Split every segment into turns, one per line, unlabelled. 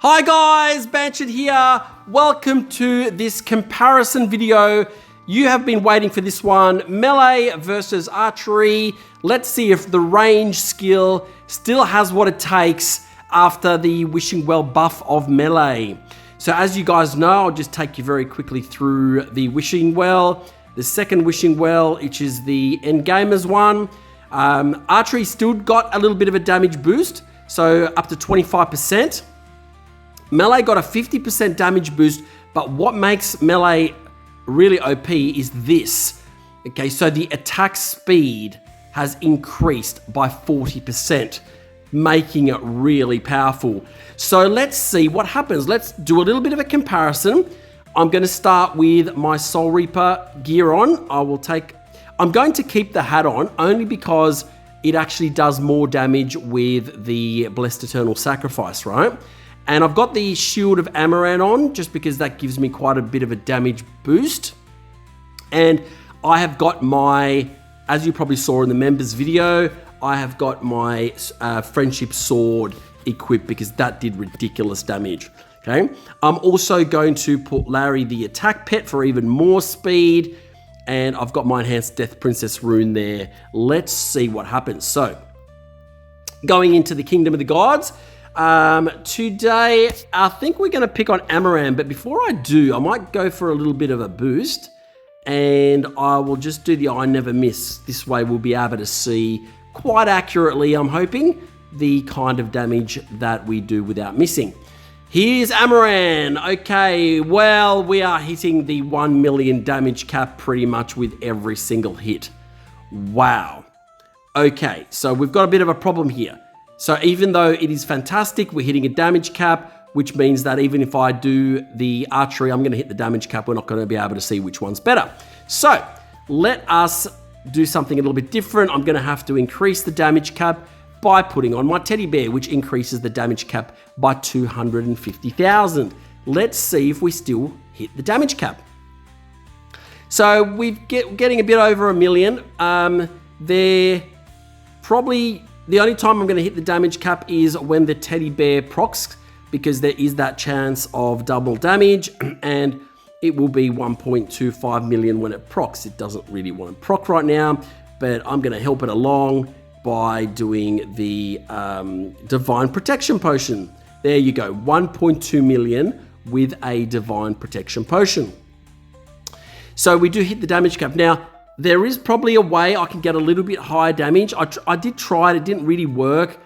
Hi guys, Banchard here. Welcome to this comparison video. You have been waiting for this one, melee versus archery. Let's see if the range skill still has what it takes after the Wishing Well buff of melee. So as you guys know, I'll just take you very quickly through the Wishing Well. The second Wishing Well, which is the Endgamers one. Archery still got a little bit of a damage boost, so up to 25%. Melee got a 50% damage boost, but what makes melee really OP is this. Okay, so the attack speed has increased by 40%, making it really powerful. So let's see what happens. Let's do a little bit of a comparison. I'm going to start with my Soul Reaper gear on. I'm going to keep the hat on only because it actually does more damage with the Blessed Eternal Sacrifice, right? And I've got the Shield of Amaran on just because that gives me quite a bit of a damage boost. And I have got my, as you probably saw in the members video, I have got my Friendship Sword equipped because that did ridiculous damage. Okay. I'm also going to put Larry the attack pet for even more speed. And I've got my Enhanced Death Princess rune there. Let's see what happens. So, going into the Kingdom of the Gods. Today, I think we're going to pick on Amaran, but before I do, I might go for a little bit of a boost, and I will just do the I Never Miss. This way we'll be able to see quite accurately, I'm hoping, the kind of damage that we do without missing. Here's Amaran. Okay, well, we are hitting the 1 million damage cap pretty much with every single hit. Wow. Okay, so we've got a bit of a problem here. So even though it is fantastic, we're hitting a damage cap, which means that even if I do the archery, I'm going to hit the damage cap. We're not going to be able to see which one's better. So let us do something a little bit different. I'm going to have to increase the damage cap by putting on my teddy bear, which increases the damage cap by 250,000. Let's see if we still hit the damage cap. So we're getting a bit over 1 million. They're probably... The only time I'm going to hit the damage cap is when the teddy bear procs, because there is that chance of double damage, and it will be 1.25 million when it procs. It doesn't really want to proc right now, but I'm going to help it along by doing the Divine Protection Potion. There you go, 1.2 million with a Divine Protection Potion. So we do hit the damage cap. Now, there is probably a way I can get a little bit higher damage. I did try it, it didn't really work,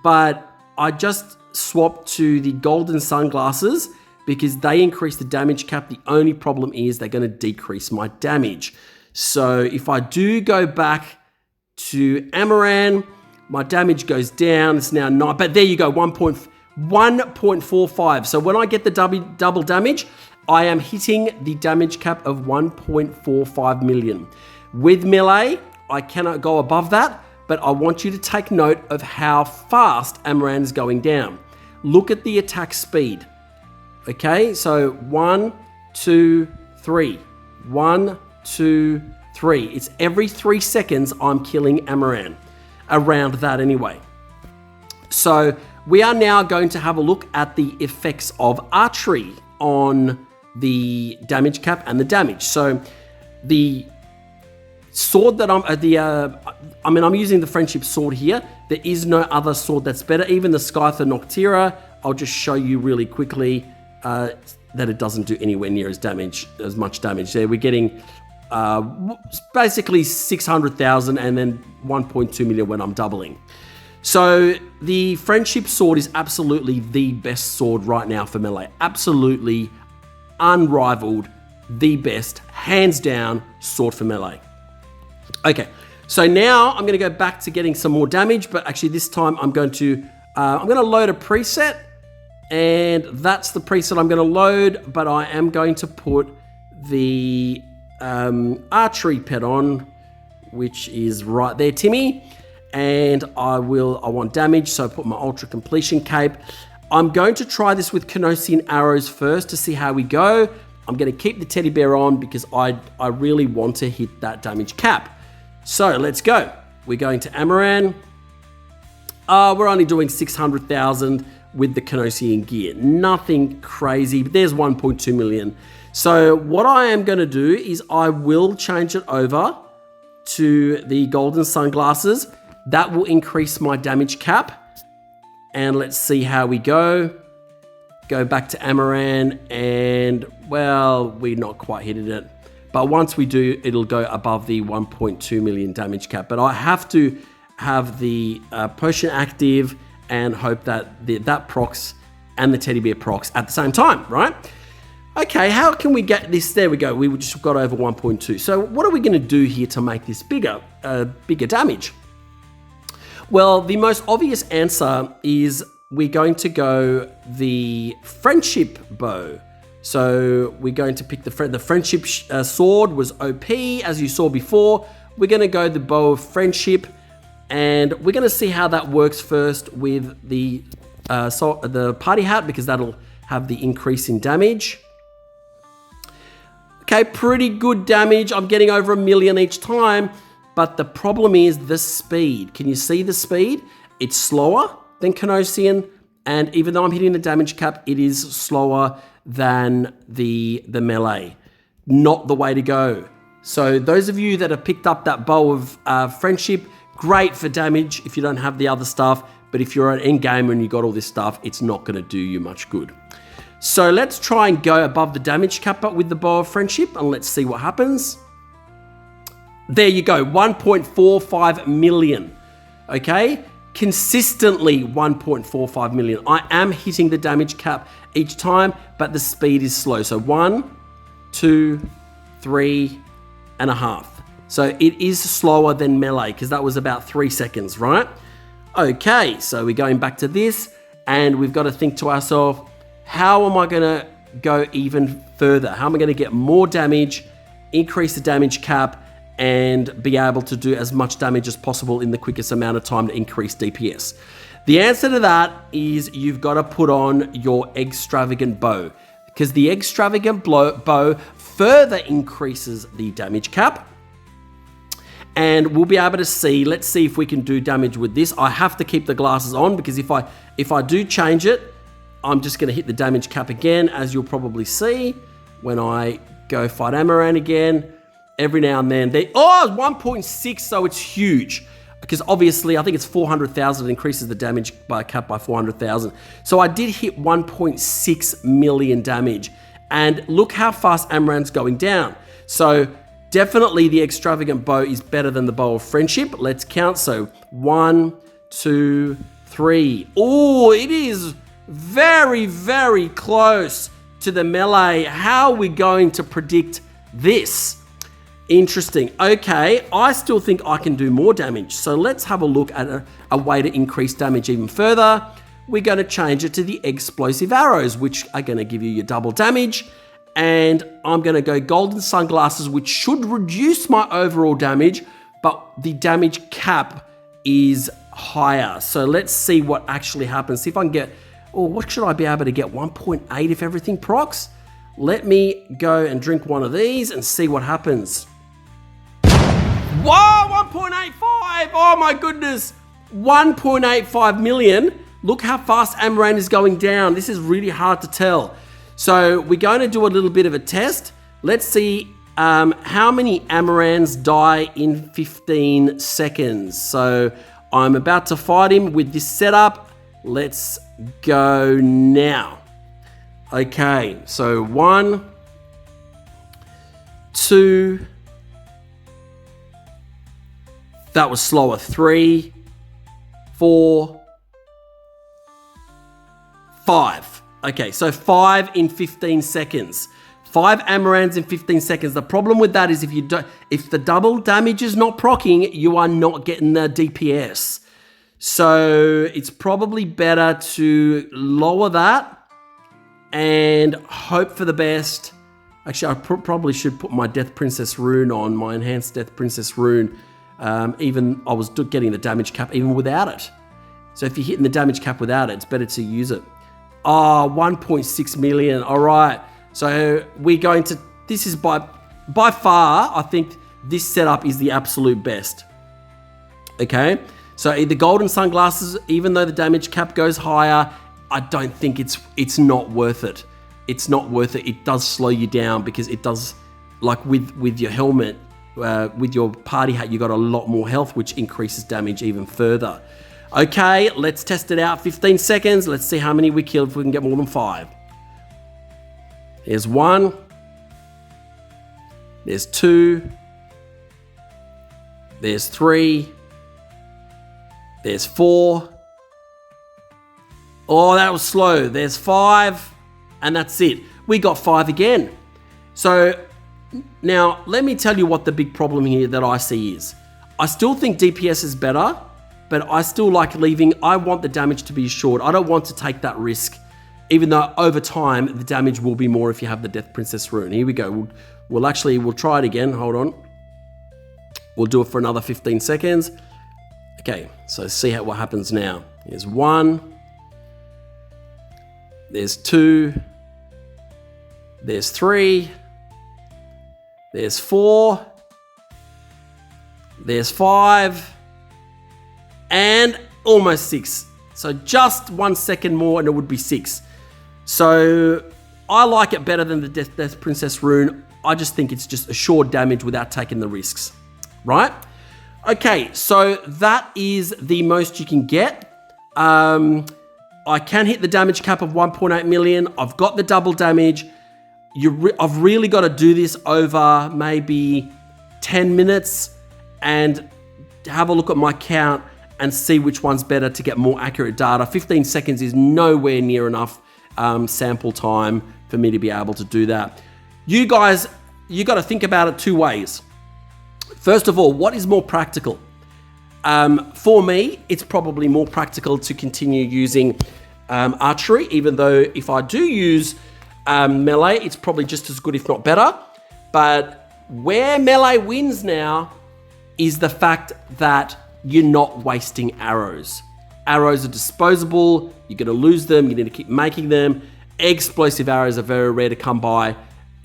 but I just swapped to the golden sunglasses because they increase the damage cap. The only problem is they're going to decrease my damage. So if I do go back to Amaran, my damage goes down. It's now 9, but there you go, 1.45. So when I get the double damage, I am hitting the damage cap of 1.45 million. With melee, I cannot go above that, but I want you to take note of how fast Amaran is going down. Look at the attack speed. Okay, so 1, 2, 3. 1, 2, 3. It's every 3 seconds I'm killing Amaran. Around that anyway. So we are now going to have a look at the effects of archery on the damage cap and the damage. So the sword that I'm using the Friendship Sword here. There is no other sword that's better. Even the Scythe Noctira, I'll just show you really quickly that it doesn't do anywhere near as much damage there. We're getting basically 600,000 and then 1.2 million when I'm doubling. So the Friendship Sword is absolutely the best sword right now for melee. Absolutely unrivaled, the best, hands down sword for melee. Okay, so now I'm going to go back to getting some more damage, but actually this time I'm going to load a preset, and that's the preset I'm going to load, but I am going to put the archery pet on, which is right there, Timmy, and I want damage, so I put my Ultra Completion Cape. I'm going to try this with Canosian arrows first to see how we go. I'm going to keep the teddy bear on because I really want to hit that damage cap. So let's go. We're going to Amaran. We're only doing 600,000. with the Canosian gear. Nothing crazy, but there's 1.2 million. So what I am going to do is I will change it over to the golden sunglasses. That will increase my damage cap. And let's see how we go. Go back to Amaran and, well, we're not quite hitting it. But once we do, it'll go above the 1.2 million damage cap. But I have to have the potion active and hope that that procs and the teddy bear procs at the same time, right? Okay, how can we get this? There we go. We just got over 1.2. So what are we going to do here to make this bigger damage? Well, the most obvious answer is we're going to go the friendship bow. So we're going to pick the friendship sword was OP, as you saw before. We're going to go the bow of friendship, and we're going to see how that works first with the party hat, because that'll have the increase in damage. Okay, pretty good damage. I'm getting over 1 million each time, but the problem is the speed. Can you see the speed? It's slower than Canosian, and even though I'm hitting the damage cap, it is slower than the melee. Not the way to go. So those of you that have picked up that bow of friendship, great for damage if you don't have the other stuff, but if you're an end gamer and you got all this stuff, it's not going to do you much good. So let's try and go above the damage cap with the bow of friendship, and let's see what happens. There you go, 1.45 million. Okay, consistently 1.45 million. I am hitting the damage cap each time, but the speed is slow. So 1, 2, 3.5. So it is slower than melee, because that was about 3 seconds, right? Okay, so we're going back to this, and we've got to think to ourselves, how am I going to go even further? How am I going to get more damage, increase the damage cap, and be able to do as much damage as possible in the quickest amount of time to increase DPS? The answer to that is you've got to put on your extravagant bow, because the extravagant bow further increases the damage cap. And we'll be able to see, let's see if we can do damage with this. I have to keep the glasses on, because if I do change it, I'm just going to hit the damage cap again, as you'll probably see when I go fight Amaran again. Every now and then, 1.6, so it's huge. Because obviously, I think it's 400,000, it increases the damage by cap by 400,000. So I did hit 1.6 million damage. And look how fast Amaran's going down. So definitely the extravagant bow is better than the bow of friendship. Let's count. So 1, 2, 3. Oh, it is very, very close to the melee. How are we going to predict this? Interesting. Okay, I still think I can do more damage. So let's have a look at a way to increase damage even further. We're going to change it to the explosive arrows, which are going to give you your double damage. And I'm going to go golden sunglasses, which should reduce my overall damage, but the damage cap is higher. So let's see what actually happens. See if I can get, what should I be able to get? 1.8 if everything procs? Let me go and drink one of these and see what happens. Whoa, 1.85! Oh my goodness! 1.85 million. Look how fast Amaran is going down. This is really hard to tell. So we're going to do a little bit of a test. Let's see how many Amarans die in 15 seconds. So I'm about to fight him with this setup. Let's go now. Okay, so 1, 2, that was slower, 3, 4, 5. Okay, so 5 in 15 seconds. 5 Amarans in 15 seconds. The problem with that is if the double damage is not proccing, you are not getting the DPS. So it's probably better to lower that and hope for the best. Actually, I probably should put my Death Princess rune on, my enhanced Death Princess rune. Even I was getting the damage cap even without it. So if you're hitting the damage cap without it, it's better to use it. 1.6 million. All right. So we're going to, this is by far, I think this setup is the absolute best. Okay. So the golden sunglasses, even though the damage cap goes higher, I don't think it's not worth it. It's not worth it. It does slow you down because it does, like with your helmet, with your party hat, you got a lot more health, which increases damage even further. Okay, let's test it out. 15 seconds. Let's see how many we kill if we can get more than 5. There's 1. There's 2. There's 3. There's 4. Oh, that was slow. There's 5. And that's it. We got 5 again. So now let me tell you what the big problem here that I see is. I still think DPS is better, but I still like I want the damage to be assured. I don't want to take that risk, even though over time, the damage will be more if you have the Death Princess rune. Here we go. We'll try it again. Hold on. We'll do it for another 15 seconds. Okay, so see what happens now. Here's 1. There's 2. There's 3. There's 4. There's 5. And almost 6. So just 1 second more and it would be 6. So I like it better than the Death Princess rune. I just think it's just assured damage without taking the risks, right? Okay, so that is the most you can get. I can hit the damage cap of 1.8 million. I've got the double damage. I've really got to do this over maybe 10 minutes and have a look at my count and see which one's better to get more accurate data. 15 seconds is nowhere near enough sample time for me to be able to do that. You guys, you got to think about it 2 ways. First of all, what is more practical? For me, it's probably more practical to continue using archery, even though if I do use melee, it's probably just as good, if not better. But where melee wins now is the fact that you're not wasting arrows. Arrows are disposable. You're going to lose them. You need to keep making them. Explosive arrows are very rare to come by.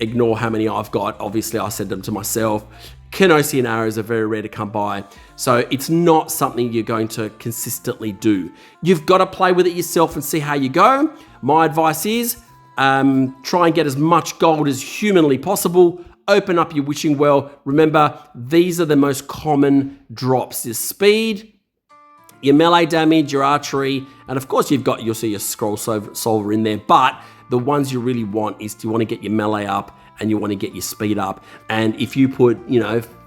Ignore how many I've got. Obviously, I send them to myself. Canosian arrows are very rare to come by. So it's not something you're going to consistently do. You've got to play with it yourself and see how you go. My advice is try and get as much gold as humanly possible. Open up your wishing well. Remember, these are the most common drops. Your speed, your melee damage, your archery, and of course you'll see your scroll solver in there. But the ones you really want is you want to get your melee up and you want to get your speed up. And if you put,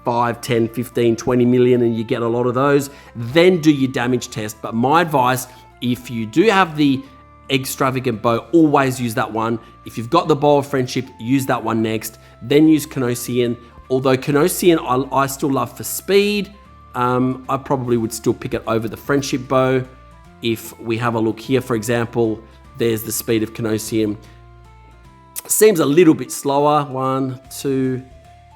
5, 10, 15, 20 million and you get a lot of those, then do your damage test. But my advice, if you do have the extravagant bow, always use that one. If you've got the bow of friendship, use that one next. Then use Canosian. Although Canosian, I still love for speed. I probably would still pick it over the friendship bow. If we have a look here, for example, there's the speed of Canosian. Seems a little bit slower. 1, 2,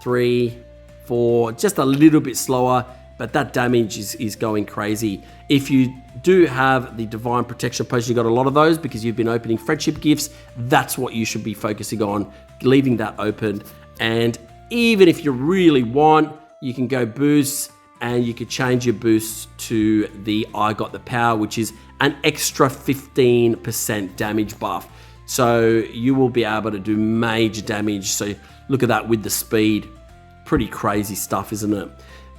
3, 4, just a little bit slower, but that damage is going crazy. If you do have the Divine Protection Potion, you got a lot of those because you've been opening friendship gifts. That's what you should be focusing on, leaving that open. And even if you really want, you can go boost and you could change your boost to the I Got the Power, which is an extra 15% damage buff. So you will be able to do major damage. So look at that with the speed. Pretty crazy stuff, isn't it?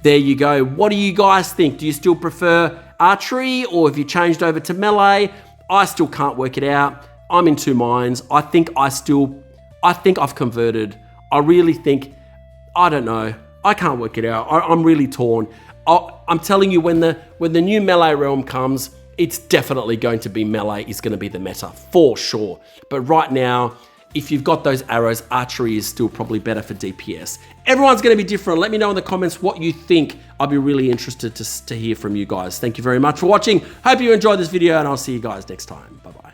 There you go. What do you guys think? Do you still prefer archery, or have you changed over to melee? I still can't work it out. I'm in 2 minds. I think I've converted. I really think, I don't know. I can't work it out. I'm really torn. I'm telling you, when the new melee realm comes, it's definitely going to be melee is going to be the meta for sure. But right now, if you've got those arrows, archery is still probably better for DPS. Everyone's going to be different. Let me know in the comments what you think. I'll be really interested to hear from you guys. Thank you very much for watching. Hope you enjoyed this video, and I'll see you guys next time. Bye-bye.